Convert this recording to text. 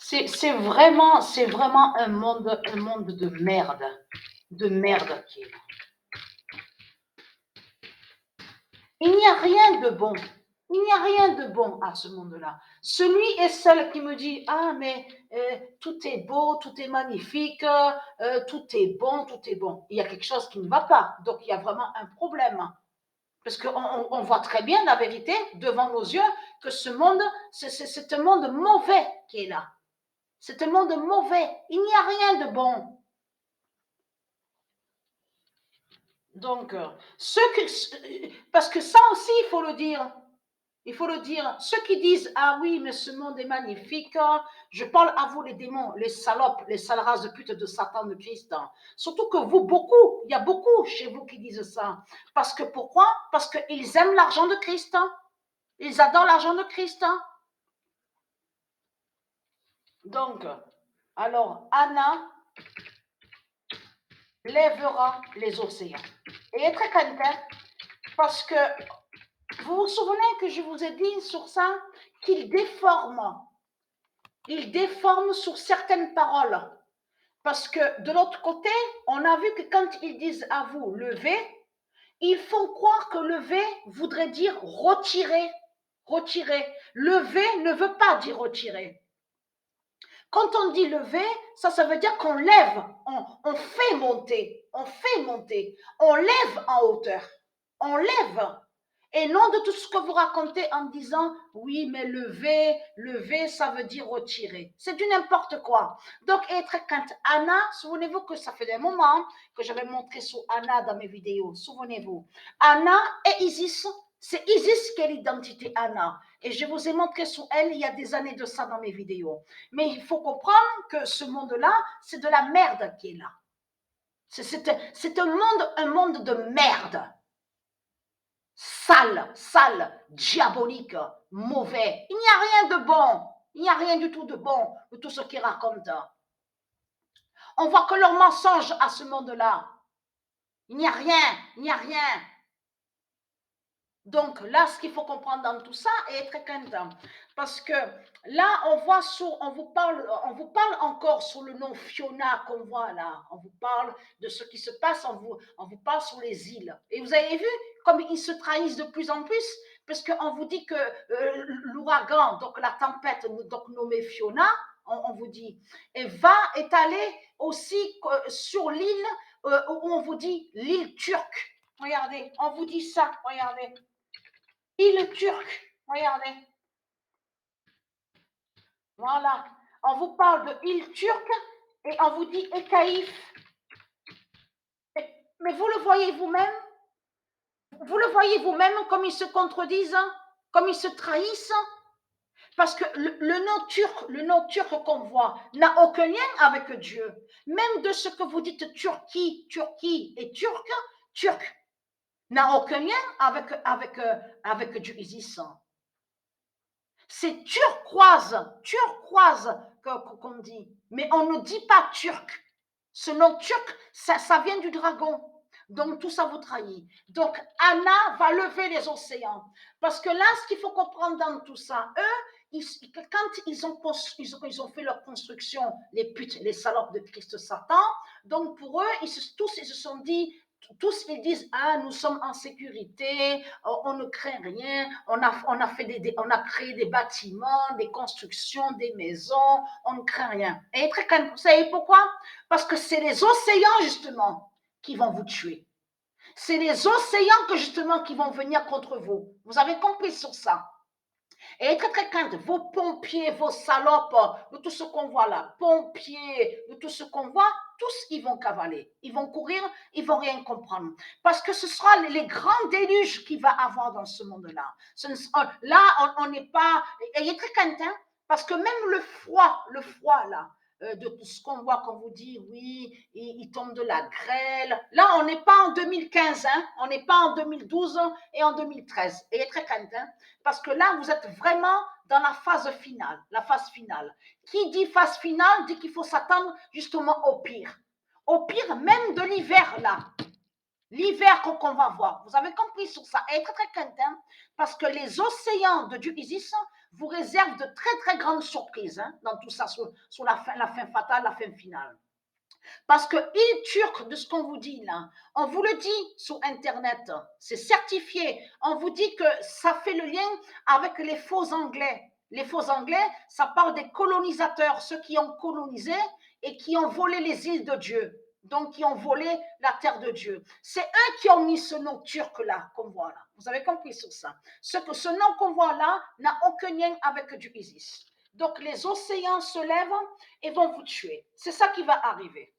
c'est vraiment un monde de merde qui est là. Il n'y a rien de bon. Il n'y a rien de bon à ce monde-là. Celui et celle qui me dit ah mais tout est beau, tout est magnifique, tout est bon, tout est bon. Il y a quelque chose qui ne va pas. Donc il y a vraiment un problème. Parce qu'on voit très bien la vérité devant nos yeux que ce monde, c'est un monde mauvais qui est là. C'est un monde mauvais. Il n'y a rien de bon. Donc, parce que ça aussi, il faut le dire. Il faut le dire. Ceux qui disent, ah oui, mais ce monde est magnifique, je parle à vous les démons, les salopes, les sales races de pute de Satan, de Christ. Surtout que vous, beaucoup, il y a beaucoup chez vous qui disent ça. Parce que pourquoi? Parce qu'ils aiment l'argent de Christ. Ils adorent l'argent de Christ. Donc, alors, Anna lèvera les océans. Et très content parce que vous vous souvenez que je vous ai dit sur ça qu'il déforme. Il déforme sur certaines paroles. Parce que de l'autre côté, on a vu que quand ils disent à vous lever, ils font croire que lever voudrait dire retirer. Retirer. Lever ne veut pas dire retirer. Quand on dit lever, ça veut dire qu'on lève, on fait monter, on lève en hauteur, on lève. Et non de tout ce que vous racontez en disant oui, mais lever, ça veut dire retirer. C'est du n'importe quoi. Donc, être quand Anna, souvenez-vous que ça fait des moments que j'avais montré sur Anna dans mes vidéos, souvenez-vous. Anna et Isis, c'est Isis qui est l'identité Anna. Et je vous ai montré sur elle il y a des années de ça dans mes vidéos. Mais il faut comprendre que ce monde-là, c'est de la merde qui est là. C'est un monde de merde. Sale, diabolique, mauvais. Il n'y a rien de bon. Il n'y a rien du tout de bon de tout ce qu'ils racontent. On voit que leurs mensonges à ce monde-là. Il n'y a rien. Donc là, ce qu'il faut comprendre dans tout ça est très content. Parce que là, on vous parle encore sur le nom Fiona qu'on voit là. On vous parle de ce qui se passe, on vous parle sur les îles. Et vous avez vu comme ils se trahissent de plus en plus, parce qu'on vous dit que l'ouragan, donc la tempête, donc nommée Fiona, on vous dit, est allée aussi sur l'île où on vous dit l'île turque. Regardez, on vous dit ça, regardez. Île turque, regardez. Voilà. On vous parle de île turque et on vous dit Ekaïf. Mais vous le voyez vous-même? Vous le voyez vous-même comme ils se contredisent, comme ils se trahissent? Parce que le nom turc qu'on voit n'a aucun lien avec Dieu. Même de ce que vous dites Turquie et turc n'a aucun lien avec Dieu Isis. C'est turquoise qu'on dit, mais on ne dit pas turc. Ce nom turc, ça vient du dragon. Donc tout ça vous trahit. Donc Anna va lever les océans. Parce que là, ce qu'il faut comprendre dans tout ça, eux, quand ils ont fait leur construction, les putes, les salopes de Christ Satan, donc pour eux, ils se sont dit, tous ils disent ah nous sommes en sécurité, on ne craint rien, on a créé des bâtiments, des constructions, des maisons, on ne craint rien. Et très calme. Vous savez pourquoi? Parce que c'est les océans justement qui vont vous tuer. C'est les océans que justement qui vont venir contre vous. Vous avez compris sur ça? Et très très crainte, vos pompiers, vos salopes, de tout ce qu'on voit là, pompiers, de tout ce qu'on voit, tous ils vont cavaler, ils vont courir, ils vont rien comprendre. Parce que ce sera les grands déluges qu'il va avoir dans ce monde-là. Là, on n'est pas... Ayez très crainte, hein, parce que même le froid là, de tout ce qu'on voit, qu'on vous dit, oui, il tombe de la grêle. Là, on n'est pas en 2015, hein, on n'est pas en 2012 et en 2013. Et très crainte, hein, parce que là, vous êtes vraiment dans la phase finale. La phase finale. Qui dit phase finale dit qu'il faut s'attendre justement au pire. Au pire, même de l'hiver, là. L'hiver qu'on va voir. Vous avez compris sur ça. Et très, très content. Parce que les océans de Dieu Isis vous réserve de très très grandes surprises hein, dans tout ça, sur la fin fatale, la fin finale. Parce que île turque, de ce qu'on vous dit là, on vous le dit sur Internet, c'est certifié. On vous dit que ça fait le lien avec les faux Anglais. Les faux Anglais, ça parle des colonisateurs, ceux qui ont colonisé et qui ont volé les îles de Dieu. Donc, qui ont volé la terre de Dieu. C'est eux qui ont mis ce nom turc là, qu'on voit là. Vous avez compris sur ça. Ce nom qu'on voit là n'a aucun lien avec du ISIS. Donc, les océans se lèvent et vont vous tuer. C'est ça qui va arriver.